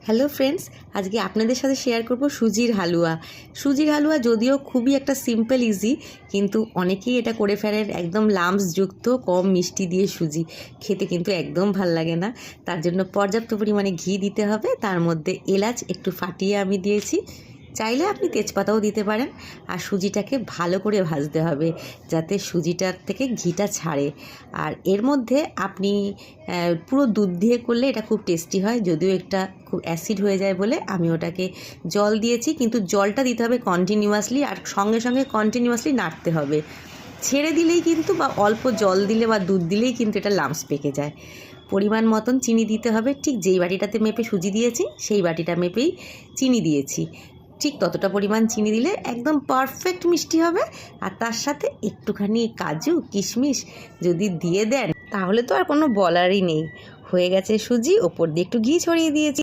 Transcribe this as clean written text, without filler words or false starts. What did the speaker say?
Hello friends, আজকে আপনাদের সাথে শেয়ার করব সুজির হালুয়া। সুজির হালুয়া যদিও খুবই একটা সিম্পল ইজি, কিন্তু অনেকেই এটা করে ফেলেন একদম লাম্পসযুক্ত কম মিষ্টি দিয়ে সুজি। খেতে কিন্তু একদম ভাল লাগে না। তার জন্য পর্যাপ্ত পরিমাণে ঘি দিতে হবে, তার মধ্যে এলাচ একটু ফাটিয়ে আমি দিয়েছি, চাইলে আপনি তেজপাতাও দিতে পারেন। আর সুজিটাকে ভালো করে ভাজতে হবে যাতে সুজিটার থেকে ঘিটা ছাড়ে। আর এর মধ্যে আপনি পুরো দুধ দিয়ে করলে এটা খুব টেস্টি হয়, যদিও একটা খুব অ্যাসিড হয়ে যায় বলে আমি ওটাকে জল দিয়েছি, কিন্তু জলটা দিতে হবে কন্টিনিউয়াসলি, আর সঙ্গে সঙ্গে কন্টিনিউয়াসলি নাড়তে হবে। ছেড়ে দিলেই কিন্তু বা অল্প জল দিলে বা দুধ দিলেই কিন্তু এটা লাম্পস পেকে যায়। পরিমাণ মতন চিনি দিতে হবে, ঠিক যেই বাটিটাতে মেপে সুজি দিয়েছি সেই বাটিটা মেপেই চিনি দিয়েছি। ঠিক ততটা পরিমাণ চিনি দিলে একদম পারফেক্ট মিষ্টি হবে। আর তার সাথে একটুখানি কাজু কিশমিশ যদি দিয়ে দেন তাহলে তো আর কোনো বলারই নেই। হয়ে গেছে সুজি, ওপর দিয়ে একটু ঘি ছড়িয়ে দিয়েছি।